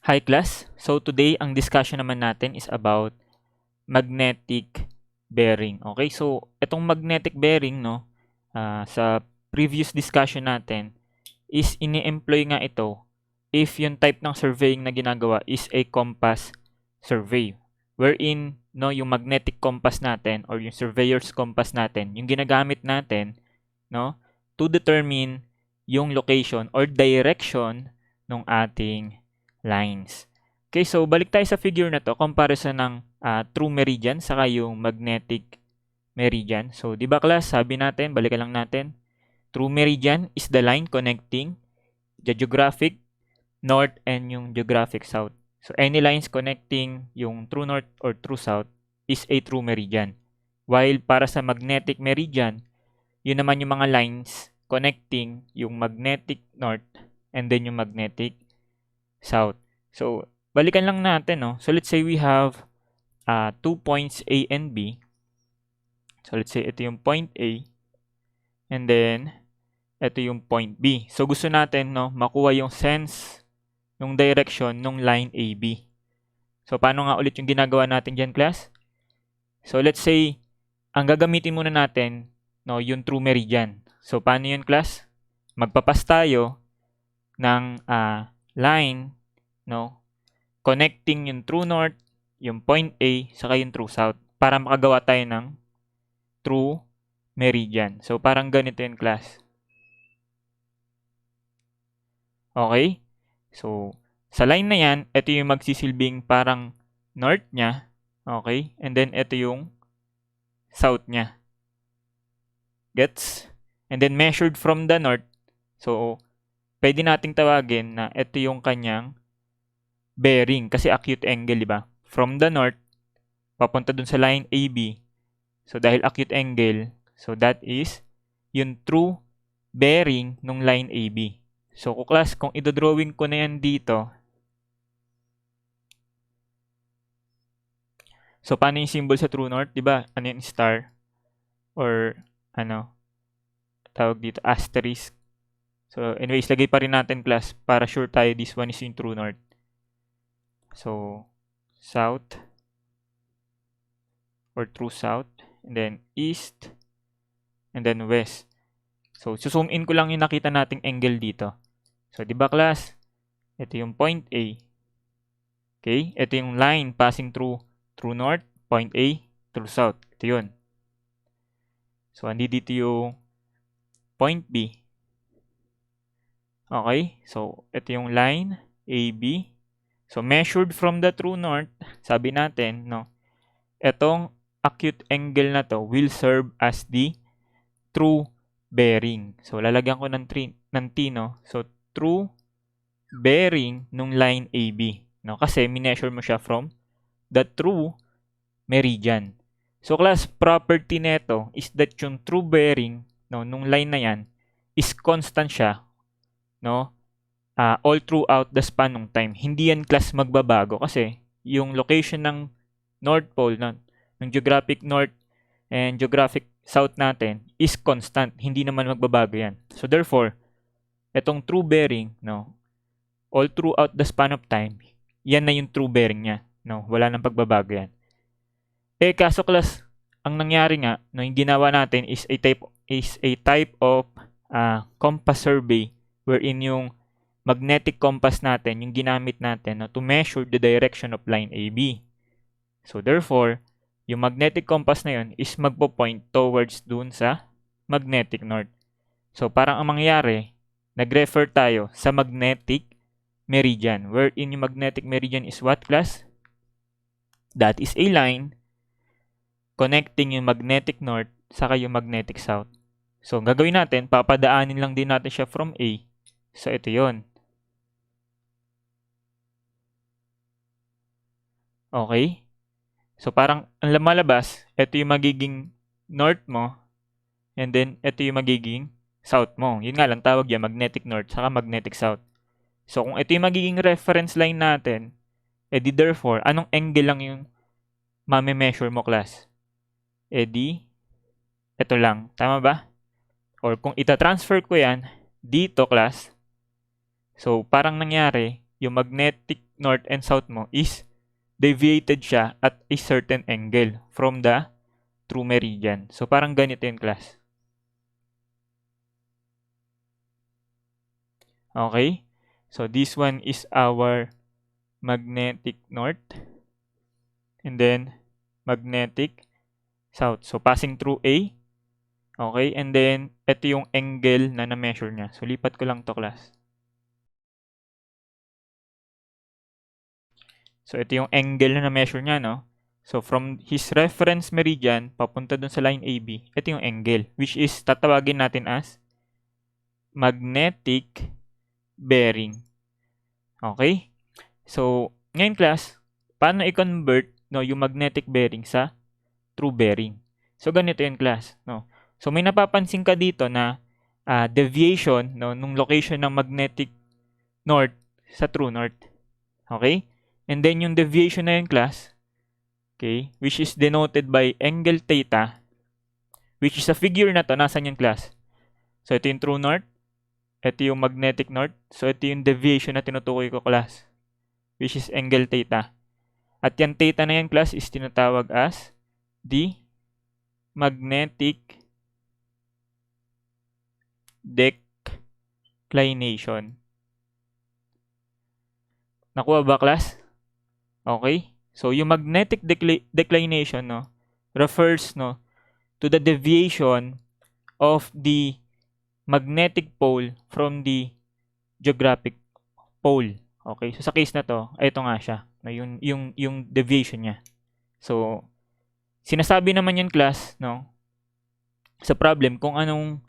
Hi class! So today, ang discussion naman natin is about magnetic bearing. Okay, so itong magnetic bearing, no, sa previous discussion natin is ini-employ nga ito if yung type ng surveying na ginagawa is a compass survey. Wherein, no, yung magnetic compass natin or yung surveyor's compass natin, yung ginagamit natin, no, to determine yung location or direction ng ating lines. Okay, so balik tayo sa figure na to, comparison ng true meridian saka yung magnetic meridian. So, di ba class, sabi natin, balikan lang natin, true meridian is the line connecting the geographic north and yung geographic south. So, any lines connecting yung true north or true south is a true meridian. While para sa magnetic meridian, yun naman yung mga lines connecting yung magnetic north and then yung magnetic south. So, balikan lang natin, no? So, let's say we have 2 points A and B. So, let's say ito yung point A and then ito yung point B. So, gusto natin, no, makuha yung sense, yung direction ng line AB. So, paano nga ulit yung ginagawa natin dyan, class? So, let's say, ang gagamitin muna natin, no, yung true meridian. So, paano yun, class? Magpapas tayo ng line, no, connecting yung true north, yung point A, saka yung true south para makagawa tayo ng true meridian. So, parang ganito yung class. Okay? So, sa line na yan, ito yung magsisilbing parang north niya. Okay? And then, ito yung south niya. Gets? And then, measured from the north. So, pwede nating tawagin na ito yung kanyang bearing. Kasi acute angle, di ba? From the north, papunta dun sa line AB. So, dahil acute angle, so that is yung true bearing ng line AB. So, class, kung idodrawing ko na yan dito, so, paano yung symbol sa true north? Diba? Ano yung star? Or, tawag dito, asterisk. So, anyways, lagay pa rin natin, class, para sure tayo this one is yung true north. So, south, or true south, and then east, and then west. So, zoom in ko lang yung nakita nating angle dito. So, di ba, class? Ito yung point A. Okay? Ito yung line passing through true north, point A, true south. Ito yun. So, dito yung point B. Okay? So, ito yung line AB. So, measured from the true north, sabi natin, no, itong acute angle na to will serve as the true bearing. So, lalagyan ko ng T, no? So, true bearing nung line AB. No? Kasi, mineasure mo siya from the true meridian. So, class, property nito is that yung true bearing, no, nung line na yan is constant siya, no, all throughout the span ng time. Hindi yan, class, magbabago kasi yung location ng North Pole, ng geographic north and geographic south natin is constant. Hindi naman magbabago yan. So, therefore, itong true bearing, no, all throughout the span of time, yan na yung true bearing niya. No, wala nang pagbabago yan. Kaso, class, ang nangyari nga, no, yung ginawa natin is a type of compass survey wherein yung magnetic compass natin, yung ginamit natin, no, to measure the direction of line AB. So, therefore, yung magnetic compass na yun is magpo-point towards dun sa magnetic north. So, parang ang mangyayari, nag-refer tayo sa magnetic meridian. Wherein yung magnetic meridian is what, class? That is a line connecting yung magnetic north saka yung magnetic south. So, gagawin natin, papadaanin lang din natin siya from A. So, ito yon. Okay? So, parang ang lumalabas, ito yung magiging north mo, and then ito yung magiging south mo. Yun nga lang, tawag yan, magnetic north, saka magnetic south. So, kung ito yung magiging reference line natin, edi therefore, anong angle lang yung mame-measure mo, class? Edi, ito lang. Tama ba? Or kung ita-transfer ko yan, dito, class, so, parang nangyari, yung magnetic north and south mo is deviated siya at a certain angle from the true meridian. So, parang ganito yun, class. Okay? So, this one is our magnetic north and then magnetic south. So, passing through A. Okay? And then, ito yung angle na na-measure niya. So, lipat ko lang to, class. So, ito yung angle na na-measure niya, no? So, from his reference meridian, papunta dun sa line AB, ito yung angle, which is tatawagin natin as magnetic bearing. Okay? So, ngayon class, paano i-convert no, yung magnetic bearing sa true bearing? So, ganito yung class. No? So, may napapansin ka dito na deviation no, nung location ng magnetic north sa true north. Okay? And then yung deviation na yun, class, okay, which is denoted by angle theta, which is a figure na to, nasan yung class? So, ito yung true north, ito yung magnetic north, so ito yung deviation na tinutukoy ko, class, which is angle theta. At yung theta na yan, class, is tinatawag as the magnetic declination. Nakuha ba, class? Okay? So, yung magnetic declination, no, refers, no, to the deviation of the magnetic pole from the geographic pole. Okay? So, sa case na to, ito nga siya. No, yung deviation niya. So, sinasabi naman yan, class, no, sa problem kung anong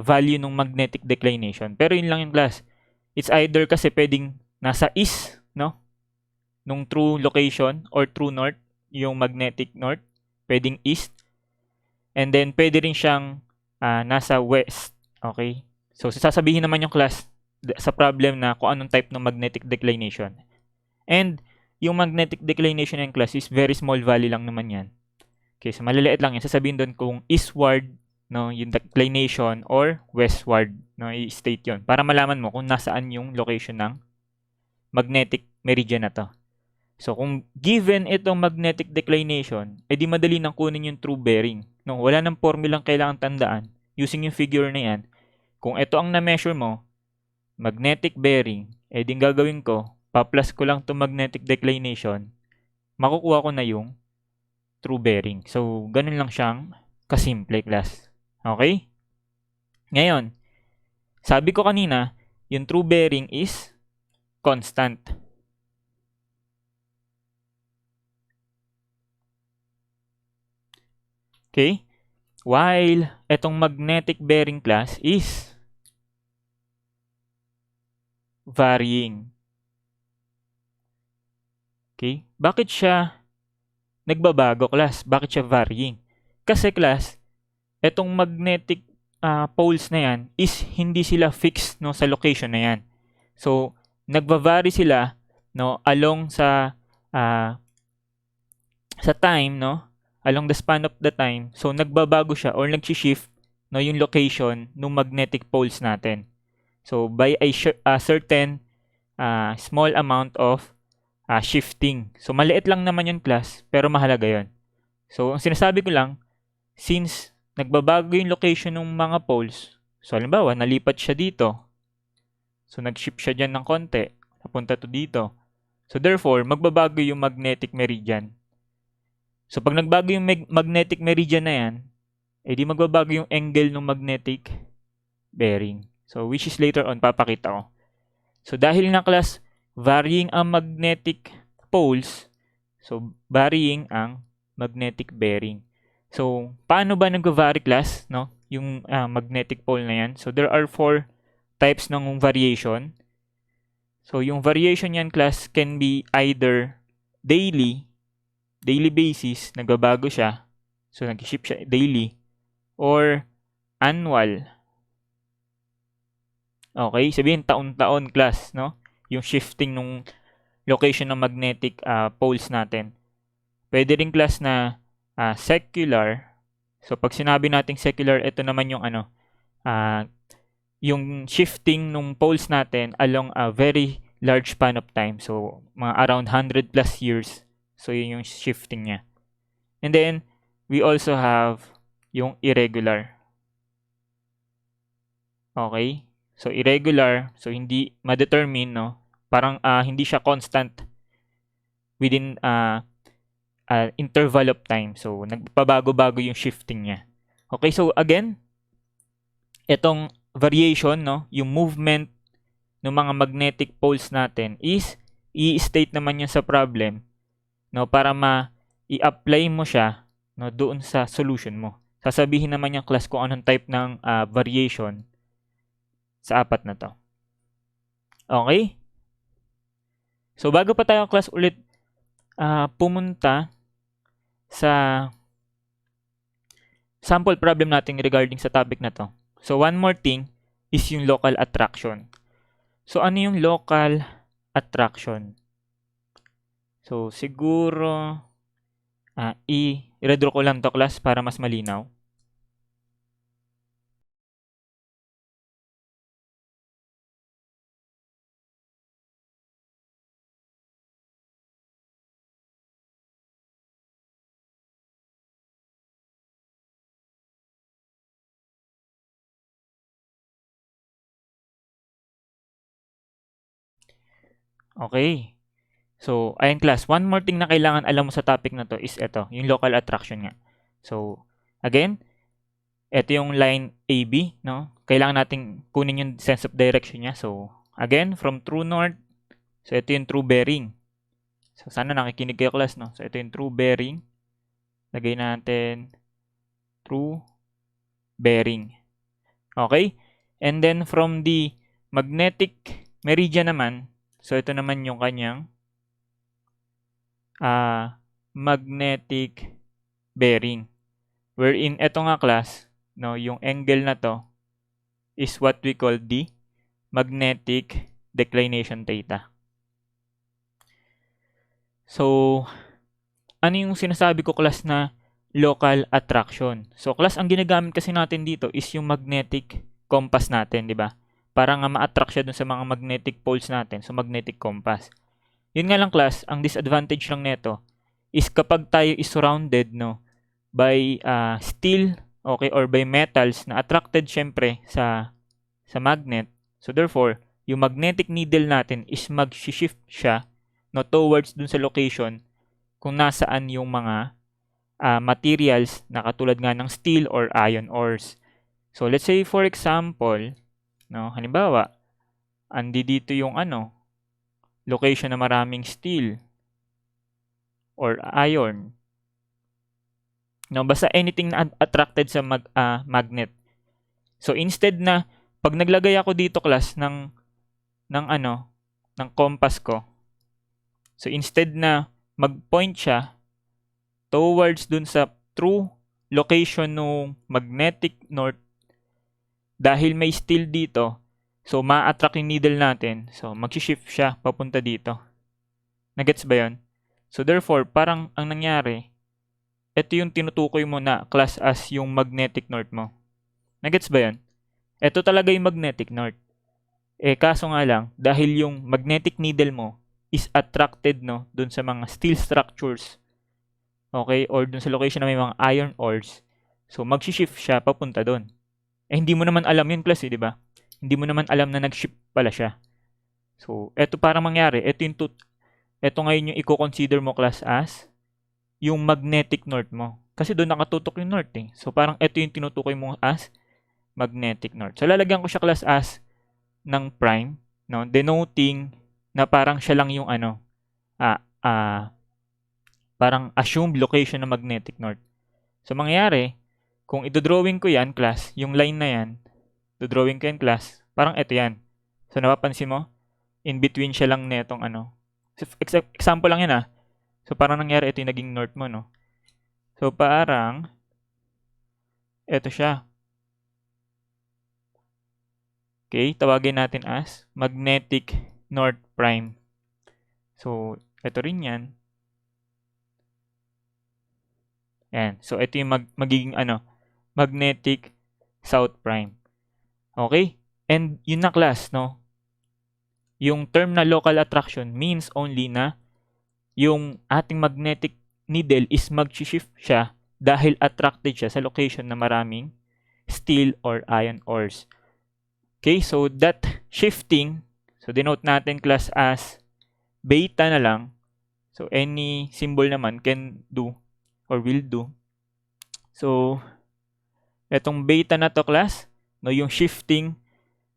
value ng magnetic declination. Pero yun lang yung, class. It's either kasi pwedeng nasa east, no, nung true location or true north, yung magnetic north, pwedeng east. And then, pwede rin siyang nasa west. Okay? So, sasabihin naman yung, class sa problem na kung anong type ng magnetic declination. And, yung magnetic declination ng, class is very small value lang naman yan. Okay, so maliliit lang yan. Sasabihin doon kung eastward, no, yung declination or westward, no, i-state yun. Para malaman mo kung nasaan yung location ng magnetic meridian na to. So, kung given itong magnetic declination, edi madali nang kunin yung true bearing. No, wala nang formulang kailangan tandaan. Using yung figure na yan, kung ito ang na-measure mo, magnetic bearing, edi gagawin ko, pa-plus ko lang itong magnetic declination, makukuha ko na yung true bearing. So, ganun lang siyang kasimple, class. Okay? Ngayon, sabi ko kanina, yung true bearing is constant. Okay? While itong magnetic bearing, class, is varying. Okay? Bakit siya nagbabago, class? Bakit siya varying? Kasi, class, itong magnetic poles na yan is hindi sila fixed, no, sa location na yan. So, nagva-vary sila, no, along sa time, no, along the span of the time. So, nagbabago siya or nag-shift, no, yung location ng magnetic poles natin. So, by a certain small amount of shifting. So, maliit lang naman yun, class, pero mahalaga yun. So, ang sinasabi ko lang, since nagbabago yung location ng mga poles, so, halimbawa, nalipat siya dito. So, nag-shift siya dyan ng konti. Napunta to dito. So, therefore, magbabago yung magnetic meridian. So, pag nagbago yung magnetic meridian na yan, edi magbabago yung angle ng magnetic bearing. So, which is later on, papakita ko. So, dahil na, class, varying ang magnetic poles, so, varying ang magnetic bearing. So, paano ba nag-vary, class, no? Yung magnetic pole na yan? So, there are 4 types ng variation. So, yung variation yan, class, can be either daily basis, nagbabago siya. So, nag-shift siya daily. Or annual. Okay? Sabihin, taon-taon, class, no? Yung shifting ng location ng magnetic poles natin. Pwede rin, class, na secular. So, pag sinabi nating secular, ito naman yung yung shifting ng poles natin along a very large span of time. So, mga around 100 plus years. So, yun yung shifting niya. And then, we also have yung irregular. Okay? So, irregular. So, hindi ma-determine, no? Parang hindi siya constant within interval of time. So, nagpabago-bago yung shifting niya. Okay, so again, itong variation, no, yung movement ng mga magnetic poles natin is i-state naman yun sa problem, no, para i-apply mo siya, no, doon sa solution mo. Sasabihin naman yung class kung anong type ng variation sa apat na to. Okay? So, bago pa tayo class ulit pumunta sa sample problem natin regarding sa topic na to. So, one more thing is yung local attraction. So, ano yung local attraction? So, siguro i-redraw ko lang to class para mas malinaw. Okay. So, ayun class, one more thing na kailangan alam mo sa topic na to is ito, yung local attraction nga. So, again, ito yung line AB, no? Kailangan nating kunin yung sense of direction niya. So, again, from true north, so ito yung true bearing. So, sana nakikinig kayo class, no? So, ito yung true bearing. Lagay natin true bearing. Okay? And then, from the magnetic meridian naman, so ito naman yung kanyang magnetic bearing. Wherein, ito nga class, no, yung angle na to is what we call the magnetic declination theta. So, ano yung sinasabi ko class na local attraction? So, class, ang ginagamit kasi natin dito is yung magnetic compass natin, di ba? Para nga ma-attract siya dun sa mga magnetic poles natin, so magnetic compass. Yun nga lang class, ang disadvantage lang nito is kapag tayo is surrounded, no, by steel, okay, or by metals na attracted syempre sa magnet. So therefore, yung magnetic needle natin is mag-shift siya, no, towards dun sa location kung nasaan yung mga materials na katulad nga ng steel or iron ores. So let's say for example, no, halimbawa, andi dito yung location na maraming steel or iron. No, basta anything na attracted sa magnet. So instead na pag naglagay ako dito class ng compass ko. So instead na mag-point siya towards dun sa true location ng magnetic north, dahil may steel dito, so ma-attract yung needle natin. So mag-shift siya papunta dito. Nagets ba 'yon? So therefore, parang ang nangyari, ito yung tinutukoy mo na class as yung magnetic north mo. Nagets ba 'yon? Ito talaga yung magnetic north. Kaso nga lang, dahil yung magnetic needle mo is attracted, no, dun sa mga steel structures, okay, or dun sa location na may mga iron ores, so mag-shift siya papunta dun. Hindi mo naman alam yun class, di ba? Hindi mo naman alam na nag-shift pala siya. So, eto parang mangyari, eto ngayon yung i-consider mo class as yung magnetic north mo. Kasi doon nakatutok yung north eh. So, parang eto yung tinutukoy mo as magnetic north. So, lalagyan ko siya class as ng prime, no, denoting na parang siya lang yung parang assumed location ng magnetic north. So, mangyayari, kung idodrawing ko yan, class, yung line na yan, dodrawing ko yan, class, parang ito yan. So, napapansin mo? In between siya lang netong So, example lang yan So, parang nangyari, ito yung naging north mo, no? So, parang, ito siya. Okay, tawagin natin as magnetic north prime. So, ito rin yan. Yan. So, ito yung magiging magnetic south prime. Okay? And yun na class, no? yung term na local attraction means only na yung ating magnetic needle is mag-shift siya dahil attracted siya sa location na maraming steel or iron ores. Okay, so that shifting, so denote natin class as beta na lang. So any symbol naman can do or will do. So etong beta na to class, no, yung shifting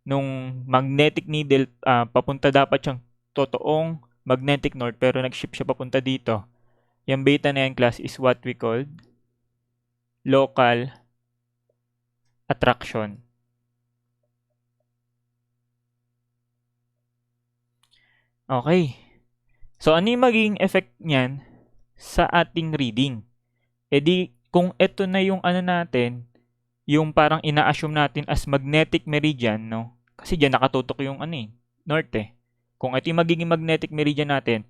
nung magnetic needle papunta dapat siyang totoong magnetic north pero nag-shift siya papunta dito. Yung beta na yan class is what we call local attraction. Okay. So ano yung magiging effect niyan sa ating reading? E di kung ito na yung ano natin, yung parang ina-assume natin as magnetic meridian, no? Kasi diyan nakatutok yung north eh. Kung ito yung magiging magnetic meridian natin,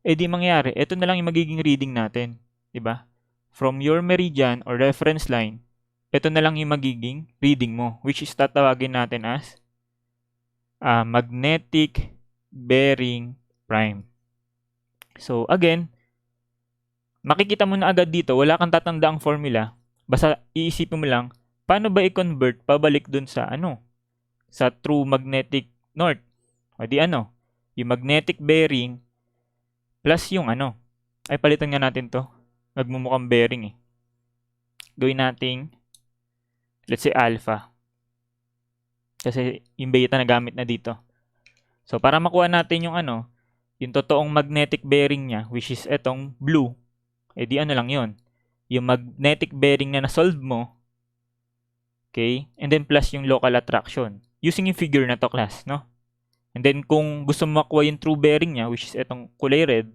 eh di mangyari, ito na lang yung magiging reading natin, 'di ba? From your meridian or reference line, ito na lang yung magiging reading mo, which is tatawagin natin as magnetic bearing prime. So again, makikita mo na agad dito, wala kang tatandaang formula. Basta iisipin mo lang, paano ba i-convert pabalik dun sa sa true magnetic north? O di yung magnetic bearing plus yung ay palitan nga natin to. Magmumukhang bearing eh. Gawin nating, let's say alpha. Kasi yung beta na gamit na dito. So para makuha natin yung yung totoong magnetic bearing niya, which is etong blue, eh di lang yon. Yung magnetic bearing na na-solve mo, okay, and then plus yung local attraction. Using yung figure na to class, no? And then kung gusto mo makuha yung true bearing niya, which is etong kulay red,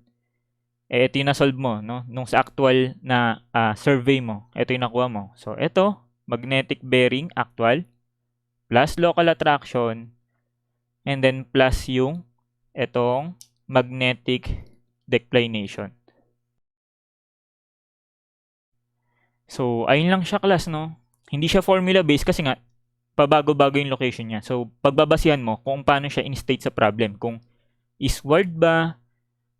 eh ito yung na-solve mo, no? Nung sa actual na survey mo, ito yung nakuha mo. So ito, magnetic bearing actual, plus local attraction, and then plus yung etong magnetic declination. So, ayun lang siya class, no? Hindi siya formula-based kasi nga, pabago-bago yung location niya. So, pagbabasihan mo kung paano siya in-state sa problem. Kung eastward ba,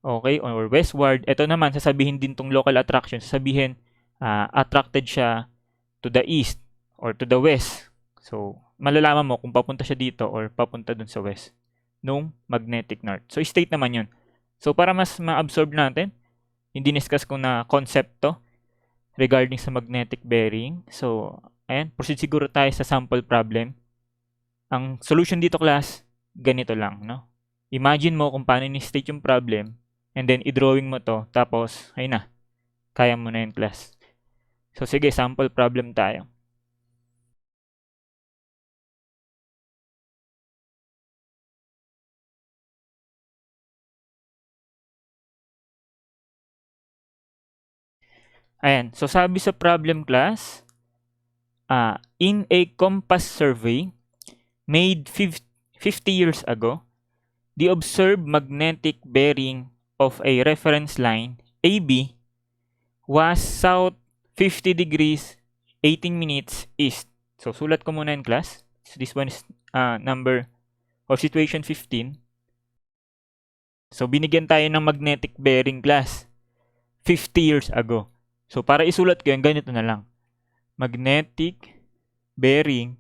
okay, or westward. Ito naman, sasabihin din tong local attraction. Sasabihin, attracted siya to the east or to the west. So, malalaman mo kung papunta siya dito or papunta dun sa west nung magnetic north. So, state naman yun. So, para mas ma-absorb natin, yung diniscuss ko na konsepto regarding sa magnetic bearing. So, ayan, proceed siguro tayo sa sample problem. Ang solution dito class, ganito lang, no? Imagine mo kung paano ni-state yung problem and then i-drawing mo to, tapos, ayun na, kaya mo na yun class. So, sige, sample problem tayo. Ayan, so sabi sa problem class, in a compass survey made 50 years ago, the observed magnetic bearing of a reference line, AB, was south 50 degrees, 18 minutes east. So, sulat ko muna in class. So, this one is number or situation 15. So, binigyan tayo ng magnetic bearing class 50 years ago. So, para isulat ko yan, ganito na lang. Magnetic bearing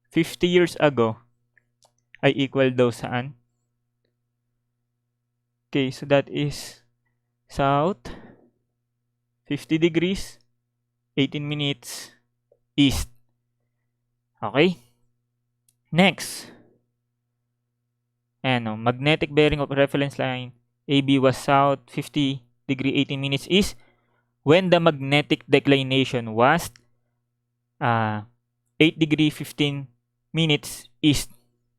50 years ago ay equal daw saan? Okay, so that is south 50 degrees 18 minutes east. Okay? Next. Ayan, magnetic bearing of reference line AB was south 50 degree 18 minutes east when the magnetic declination was 8 degree 15 minutes east.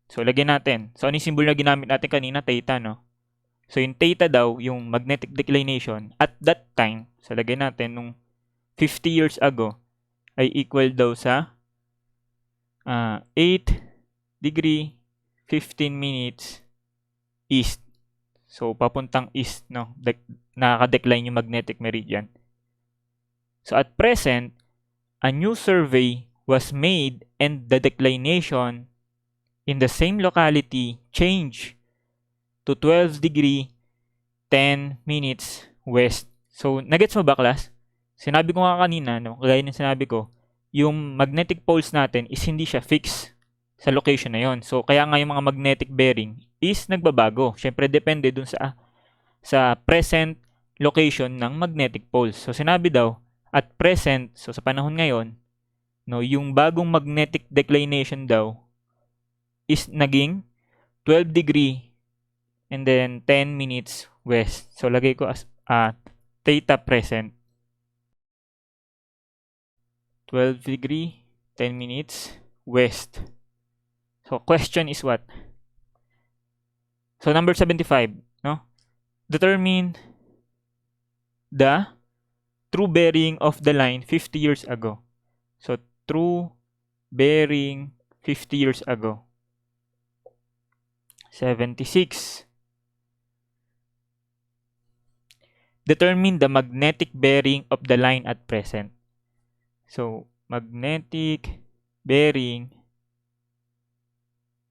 So, lagyan natin. So, ano yung symbol na ginamit natin kanina? Theta, no? So, yung theta daw, yung magnetic declination, at that time, so lagyan natin, nung 50 years ago, ay equal daw sa 8 degree 15 minutes east. So, papuntang east, no? Nakaka-decline yung magnetic meridian. So, at present, a new survey was made and the declination in the same locality changed to 12 degree 10 minutes west. So, nagets mo ba, class? Sinabi ko nga kanina, no, kagaya ng sinabi ko, yung magnetic poles natin is hindi siya fixed sa location na yon. So, kaya nga yung mga magnetic bearing is nagbabago. Syempre, depende dun sa present location ng magnetic poles. So, sinabi daw, at present, so sa panahon ngayon, no, yung bagong magnetic declination daw is naging 12 degree and then 10 minutes west. So, lagay ko as theta present. 12 degree, 10 minutes west. So, question is what? So, number 75, no? Determine the true bearing of the line 50 years ago. So, true bearing 50 years ago. 76. Determine the magnetic bearing of the line at present. So, magnetic bearing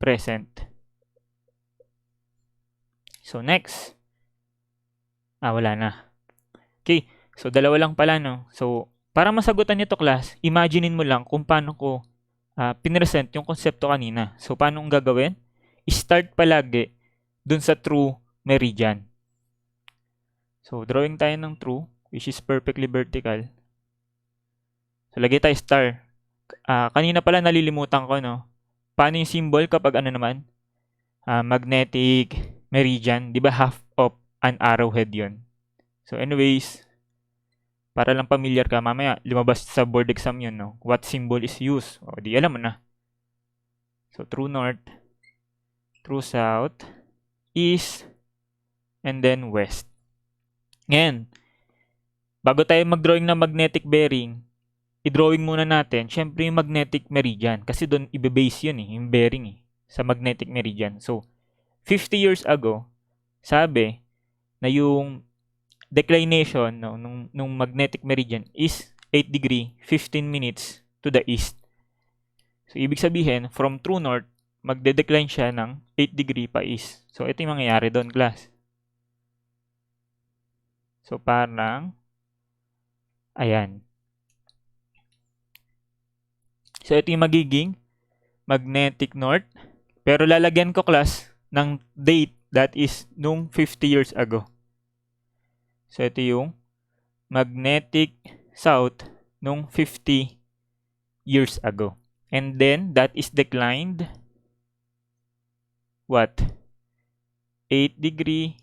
present. So, next. Wala na. Okay. So, dalawa lang pala, no? So, para masagutan nito, class, imaginein mo lang kung paano ko pinresent yung konsepto kanina. So, paano ang gagawin? I-start palagi dun sa true meridian. So, drawing tayo ng true, which is perfectly vertical. So, lagay tayo star. Kanina pala nalilimutan ko, no? Paano yung symbol kapag ano naman? Magnetic meridian. Di ba half of an arrowhead yon? So, anyways, para lang familiar ka, mamaya lumabas sa board exam yun, no? What symbol is used? O, di alam mo na. So, true north, true south, east, and then west. Ngayon, bago tayo mag-drawing ng magnetic bearing, i-drawing muna natin, syempre yung magnetic meridian. Kasi doon ibe-base yun yung bearing sa magnetic meridian. So, 50 years ago, sabi na yung declination nung magnetic meridian is 8 degree 15 minutes to the east. So, ibig sabihin, from true north, magde-decline siya ng 8 degree pa east. So, ito yung mangyayari doon, class. So, parang, ayan. So, ito yung magiging magnetic north. Pero lalagyan ko, class, ng date that is nung 50 years ago. So, ito yung magnetic south nung 50 years ago. And then, that is declined, what? 8 degree,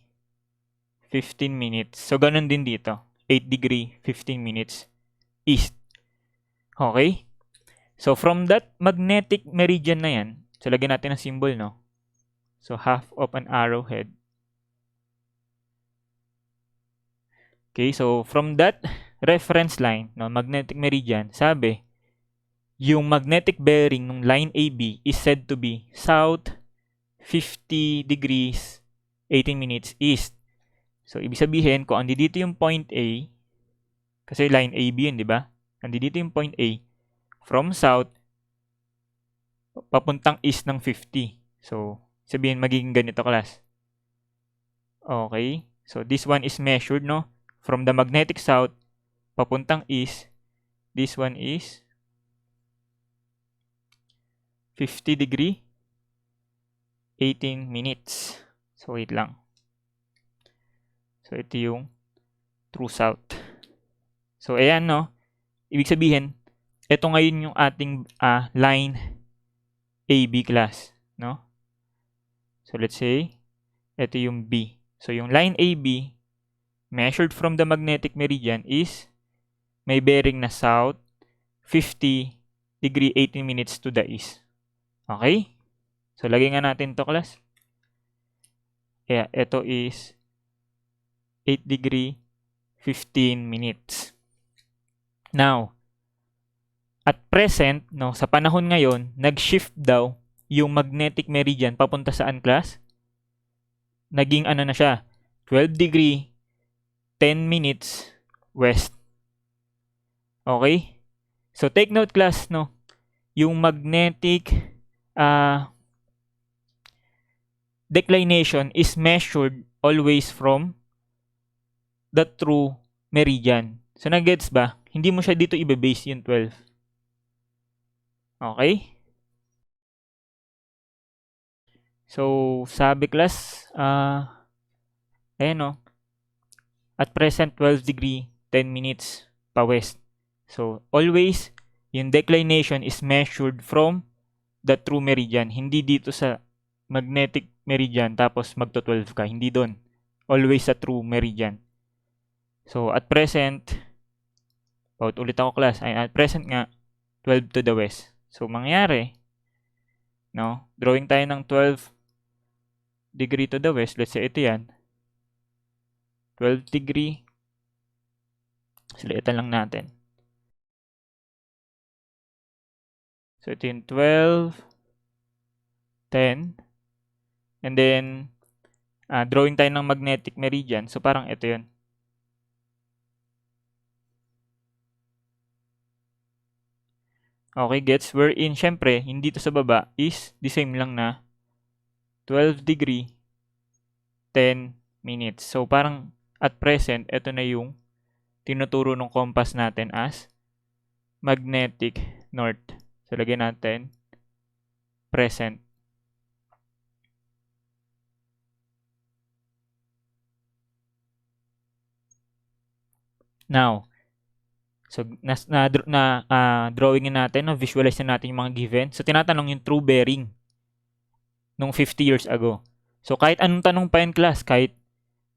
15 minutes. So, ganun din dito. 8 degree, 15 minutes east. Okay? So, from that magnetic meridian na yan, so, lagyan natin ng symbol, no? So, half of an arrowhead. Okay, so, from that reference line, no, magnetic meridian, sabi, yung magnetic bearing ng line AB is said to be south 50 degrees 18 minutes east. So, ibig sabihin, kung andi dito yung point A, kasi line AB yun, di ba? Andi dito yung point A, from south, papuntang east ng 50. So, sabihin, magiging ganito, class. Okay. So, this one is measured, no? From the magnetic south, papuntang east, this one is 50 degree 18 minutes. So, wait lang. So, ito yung true south. So, ayan, no? Ibig sabihin, ito ngayon yung ating line AB, class, no? So, let's say, ito yung B. So, yung line AB, measured from the magnetic meridian is may bearing na south 50 degree 18 minutes to the east. Okay? So, lagay nga natin to, class. Kaya, ito is 8 degree 15 minutes. Now, at present, no, sa panahon ngayon, nag-shift daw yung magnetic meridian papunta saan, class? Naging ano na siya, 12 degree 10 minutes west. Okay? So, take note, class, no? Yung magnetic declination is measured always from the true meridian. So, nag-gets ba? Hindi mo siya dito i-base yung 12. Okay? So, sabi class, ayan o, at present 12 degree, 10 minutes pa west. So, always, yung declination is measured from the true meridian. Hindi dito sa magnetic meridian tapos magto-12 ka. Hindi doon. Always sa true meridian. So, at present, ulit ako class, at present nga, 12 to the west. So, mangyari, no, drawing tayo ng 12 degree to the west. Let's say ito yan. 12 degree. Silitan lang natin. So, ito yung 12, 10. And then, drawing tayo ng magnetic meridian. So, parang ito yun. Okay, gets? Wherein, syempre, hindi to sa baba is the same lang na 12 degree, 10 minutes. So, parang at present, ito na yung tinuturo ng compass natin as magnetic north. So, lagyan natin present. Now, so, drawing natin, visualize na natin yung mga given. So, tinatanong yung true bearing nung 50 years ago. So, kahit anong tanong pa yan class, kahit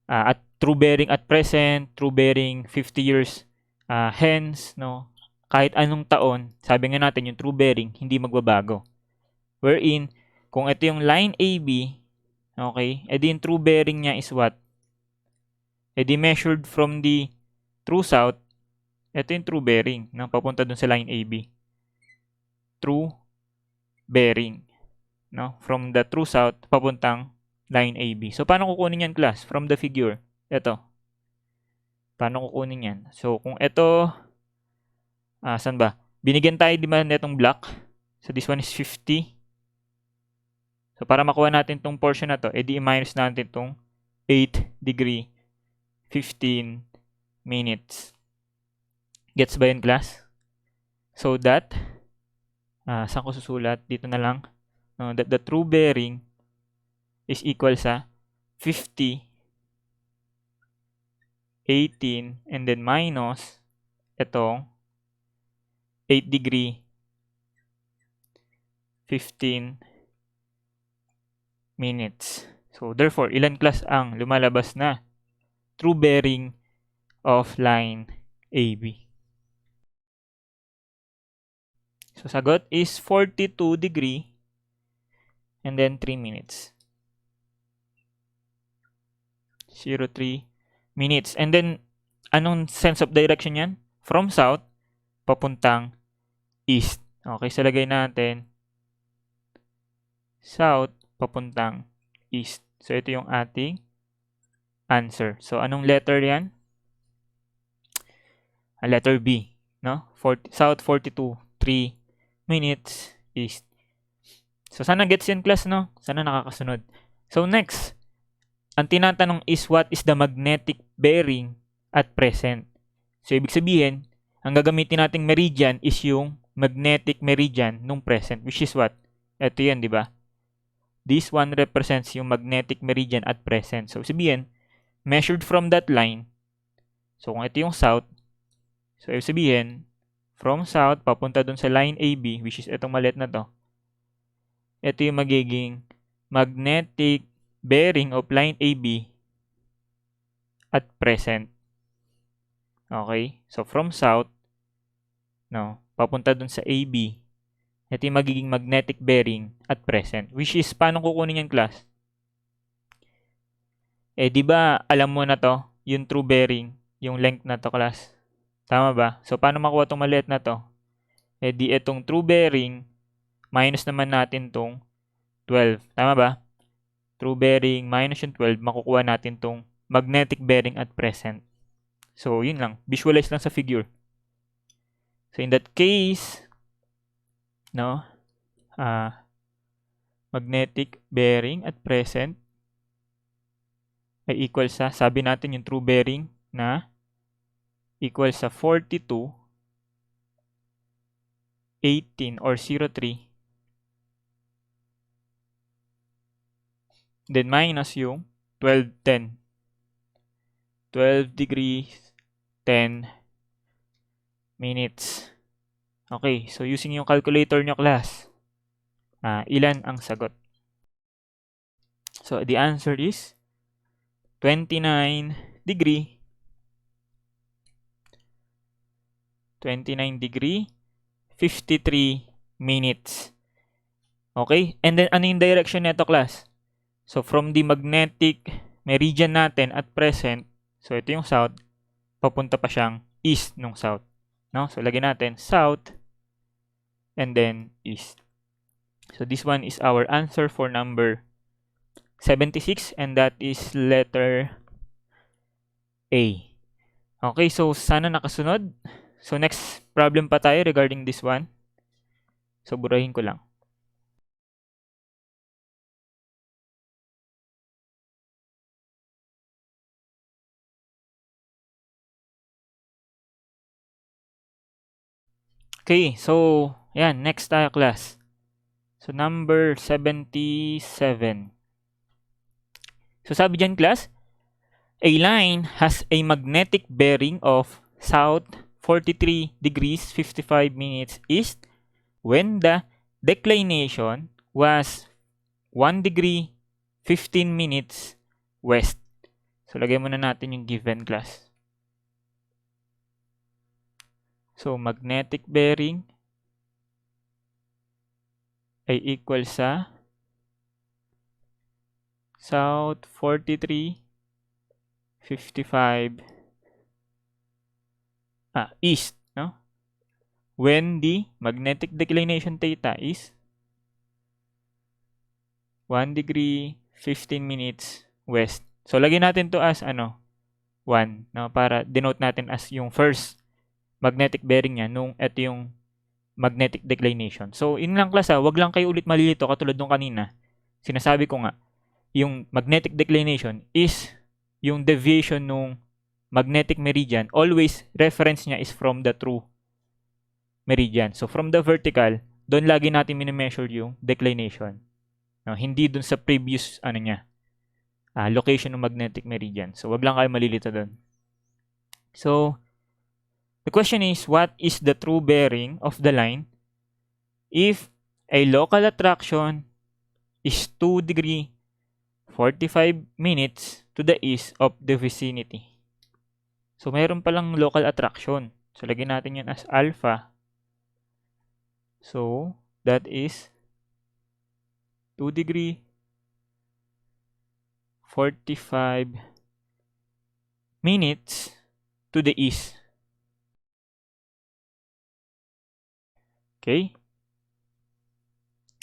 at true bearing at present, true bearing 50 years hence, no? Kahit anong taon, sabi nga natin yung true bearing, hindi magbabago. Wherein, kung ito yung line AB, okay, edi yung true bearing niya is what? Edi measured from the true south, ito yung true bearing, no? Papunta dun sa line AB. True bearing, no? From the true south, papuntang line AB. So, paano kukunin yan, class? From the figure. Ito. Paano kukunin yan? So, kung ito, saan ba? Binigyan tayo, di ba, netong block? So, this one is 50. So, para makuha natin tong portion na to, edi i-minus natin tong 8 degree, 15 minutes. Gets ba yun, class? So, that, saan ko susulat? Dito na lang. That the true bearing is equal sa 50, 18, and then minus itong 8 degree, 15 minutes. So, therefore, ilan class ang lumalabas na true bearing of line AB? So, sagot is 42 degree and then 3 minutes. 03 minutes. And then, anong sense of direction yan? From south, papuntang east. Okay, so lagay natin south, papuntang east. So, ito yung ating answer. So, anong letter yan? Letter B, no? South 42, 3 minutes east. So, sana gets yan, class, no? Sana nakakasunod. So, next, ang tinatanong is what is the magnetic bearing at present? So, ibig sabihin, ang gagamitin nating meridian is yung magnetic meridian nung present, which is what? Ito yan, di ba? This one represents yung magnetic meridian at present. So, sabihin, measured from that line. So, kung ito yung south, so, ibig sabihin, from south, papunta dun sa line AB, which is itong maliit na to. Ito yung magiging magnetic bearing of line AB at present. Okay? So, from south, no, papunta dun sa AB, ito yung magiging magnetic bearing at present. Which is, paano kukunin yung class? Di ba, alam mo na to, yung true bearing, yung length na to, class. Tama ba? So, paano makuha itong maliit na to? Di itong true bearing, minus naman natin tong 12. Tama ba? True bearing minus yung 12, makukuha natin tong magnetic bearing at present. So, yun lang. Visualize lang sa figure. So, in that case, no, magnetic bearing at present ay equal sa, sabi natin yung true bearing na equal sa 42, 18 or 03, then minus yung 12, 10. 12 degrees, 10 minutes. Okay, so using yung calculator nyo, class, ilan ang sagot? So the answer is 29 degree, 53 minutes. Okay, and then ano yung direction nito, class? So from the magnetic meridian natin at present, so ito yung south, papunta pa siyang east nung south. No? So lagyan natin south and then east. So this one is our answer for number 76, and that is letter A. Okay, so sana nakasunod. So next problem pa tayo regarding this one. So burahin ko lang. Okay, so yan, next tayo, class. So number 77. So sabi dyan, class, a line has a magnetic bearing of south 43 degrees 55 minutes east when the declination was 1 degree 15 minutes west. So lagay muna natin yung given, class. So magnetic bearing ay equal sa south 43 55 east, no? When the magnetic declination theta is 1 degree 15 minutes west. So lagyan natin to as 1, no, para denote natin as yung first magnetic bearing niya nung ito yung magnetic declination. So in lang, class, wag lang kayo ulit malilito katulad nung kanina. Sinasabi ko nga, yung magnetic declination is yung deviation nung magnetic meridian. Always reference niya is from the true meridian. So from the vertical, doon lagi natin mini-measure yung declination. No, hindi doon sa previous location ng magnetic meridian. So wag lang kayo malilito doon. So the question is, what is the true bearing of the line if a local attraction is 2 degree 45 minutes to the east of the vicinity? So mayroon palang local attraction. So lagyan natin yun as alpha. So that is 2 degree 45 minutes to the east. Okay?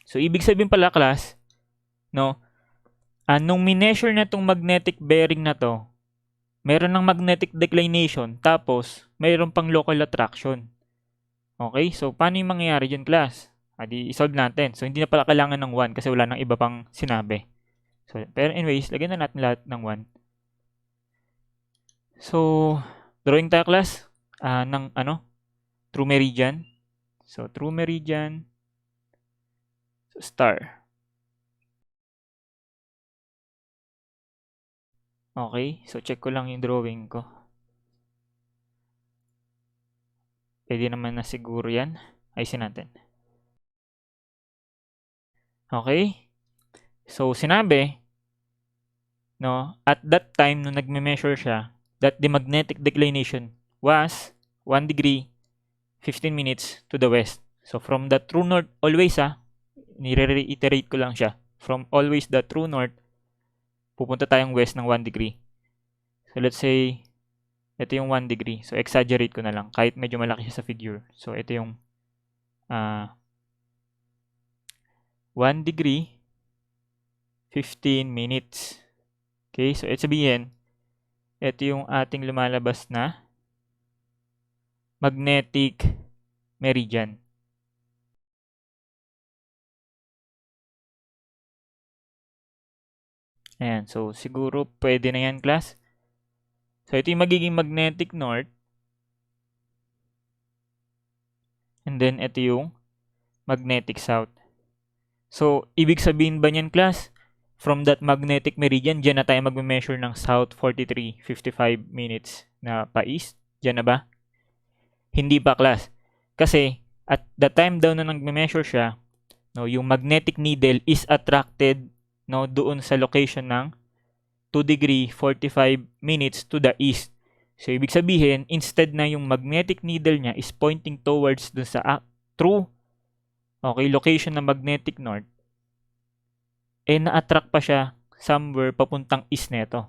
So ibig sabihin pala, class, no, nung mineasure na itong magnetic bearing na to, meron ng magnetic declination, tapos mayroon pang local attraction. Okay? So paano yung mangyayari dyan, class? Di isolve natin. So hindi na pala kailangan ng 1 kasi wala nang iba pang sinabi. So, pero anyways, lagyan na natin lahat ng 1. So, drawing tayo, class, ng true meridian. So, true meridian, so, star. Okay, so check ko lang yung drawing ko. Pwede naman na siguro yan. Ayusin natin. Okay, so sinabi, no, at that time, nung nagme-measure siya, that the magnetic declination was 1 degree 15 minutes to the west. So, from the true north, always, nire-reiterate ko lang siya. From always the true north, pupunta tayong west ng 1 degree. So, let's say, ito yung 1 degree. So, exaggerate ko na lang, kahit medyo malaki siya sa figure. So, ito yung 1 degree 15 minutes. Okay, so ito sabihin, ito yung ating lumalabas na magnetic meridian. Ayan, so siguro pwede na yan, class. So ito yung magiging magnetic north. And then ito yung magnetic south. So ibig sabihin ba niyan, class? From that magnetic meridian, dyan na tayo magme-measure ng south 43:55 minutes na pa-east. Dyan na ba? Hindi pa, class. Kasi at the time daw na nagme-measure siya, no, yung magnetic needle is attracted, no, doon sa location ng 2:45 minutes to the east. So ibig sabihin, instead na yung magnetic needle niya is pointing towards dun sa true, okay, location ng magnetic north, na-attract pa siya somewhere papuntang east neto.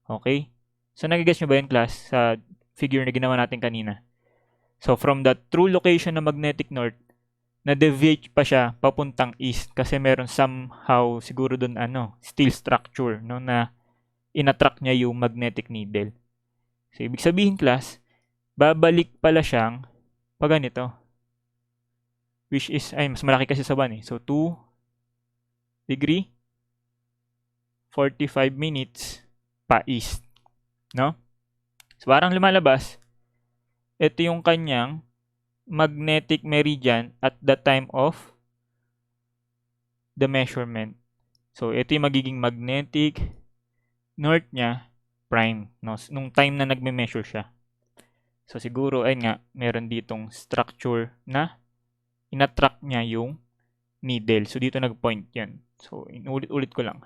Okay? So nagigets nyo ba yun, class, sa figure na ginawa natin kanina? So from the true location ng magnetic north, na-deviate pa siya papuntang east kasi meron somehow siguro doon steel structure, no, na in-attract niya yung magnetic needle. So ibig sabihin, class, babalik pala siyang pag ganito, which is mas malaki kasi sa 1 eh. So 2:45 minutes pa east, no? So parang lumalabas, ito yung kanyang magnetic meridian at the time of the measurement. So ito yung magiging magnetic north niya prime, no, nung time na nagme-measure siya. So siguro meron ditong structure na in-attract niya yung needle. So dito nag-point 'yan. So inulit-ulit ko lang.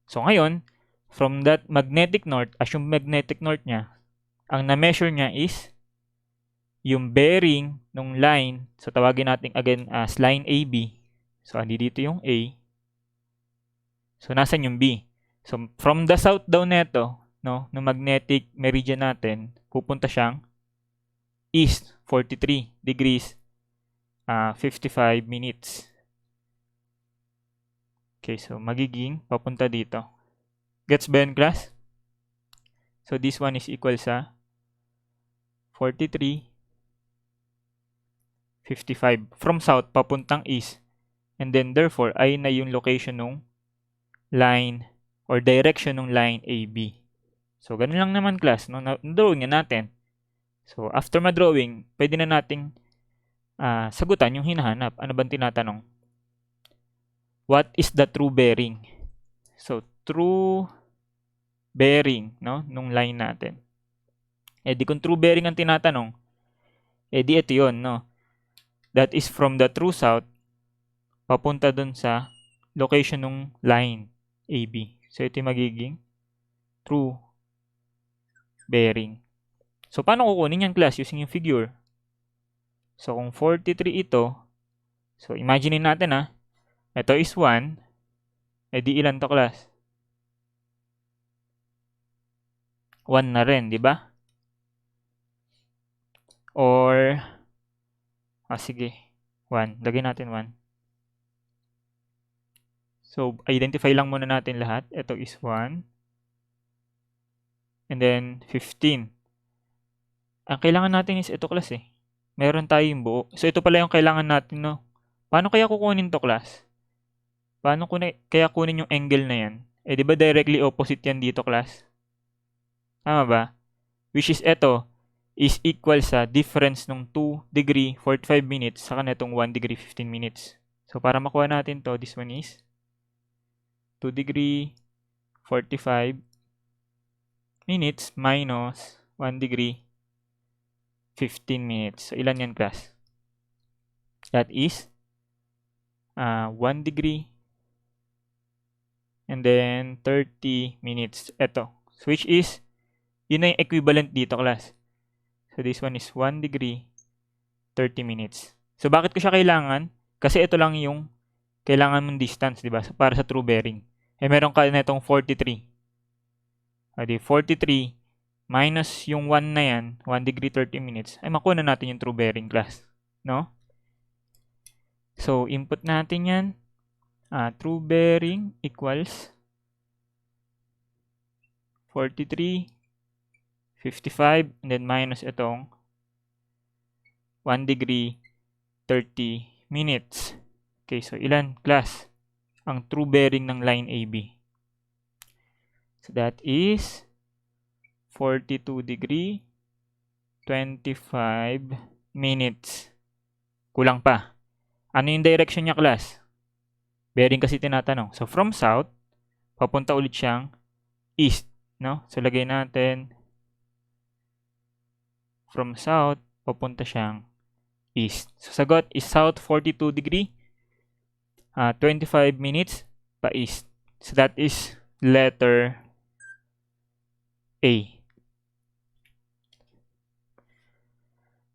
So ngayon, from that magnetic north, as yung magnetic north niya, ang na-measure niya is yung bearing ng line. So tawagin natin again as line AB. So andi dito yung A. So nasan yung B? So from the south daw neto, no, ng magnetic meridian natin, pupunta siyang east 43 degrees 55 minutes. Okay, so magiging papunta dito. Gets ba yun, class? So this one is equal sa 43:55 from south papuntang east. And then therefore ay na yung location ng line or direction ng line AB. So ganun lang naman, class, no? Na-drawing na natin. So after ma-drawing, pwede na nating sagutan yung hinahanap. Ano bang tinatanong? What is the true bearing? So true bearing, no, nung line natin. Di kung true bearing ang tinatanong, di ito yun, no? That is from the true south papunta dun sa location ng line AB. So ito yung magiging true bearing. So paano kukunin yan, class, using yung figure? So kung 43 ito, so imagine natin ito is 1, di ilan to, class? 1 na rin, di ba? Or sige, 1. Lagyan natin 1. So identify lang muna natin lahat. Ito is 1. And then 15. Ang kailangan natin is ito, class eh. Meron tayong buo. So ito pala yung kailangan natin, no? Paano kaya kukunin to, class? Paano kaya kunin yung angle na yan? Di ba directly opposite yan dito, class? Tama ba? Which is ito is equal sa difference ng 2:45 minutes sa kanitong 1:15 minutes. So para makuha natin to, this one is 2:45 minutes minus 1:15 minutes. So ilan yan, class? That is 1 degree and then 30 minutes. Ito. Which is, yun na yung equivalent dito, class. So this one is 1 degree 30 minutes. So bakit ko siya kailangan? Kasi ito lang yung kailangan mong distance, di ba? So, para sa true bearing. Meron ka na itong 43. 43 minus yung 1 na yan, 1 degree 30 minutes, ay makuha na natin yung true bearing, class. No? So, input natin yan. True bearing equals 43:55 and then minus itong 1 degree 30 minutes. Okay, so ilan, class, ang true bearing ng line AB? So that is 42 degree, 25 minutes. Kulang pa. Ano yung direction niya, class? Bearing kasi tinatanong. So from south, papunta ulit siyang east, no? So lagay natin from south, papunta siyang east. So sagot is south 42 degree, 25 minutes pa east. So that is letter A.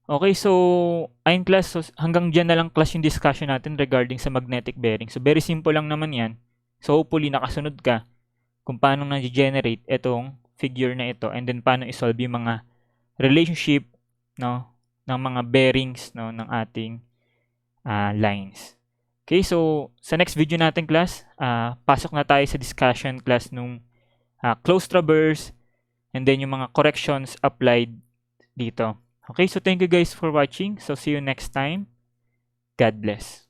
Okay, so ayun class, so hanggang dyan na lang class yung discussion natin regarding sa magnetic bearing. So very simple lang naman yan. So hopefully nakasunod ka kung paano na-generate itong figure na ito and then paano isolve yung mga relationship, no, ng mga bearings, no, ng ating lines. Okay, so sa next video natin class, pasok na tayo sa discussion class nung closed traverse and then yung mga corrections applied dito. Okay, so thank you guys for watching. So see you next time. God bless.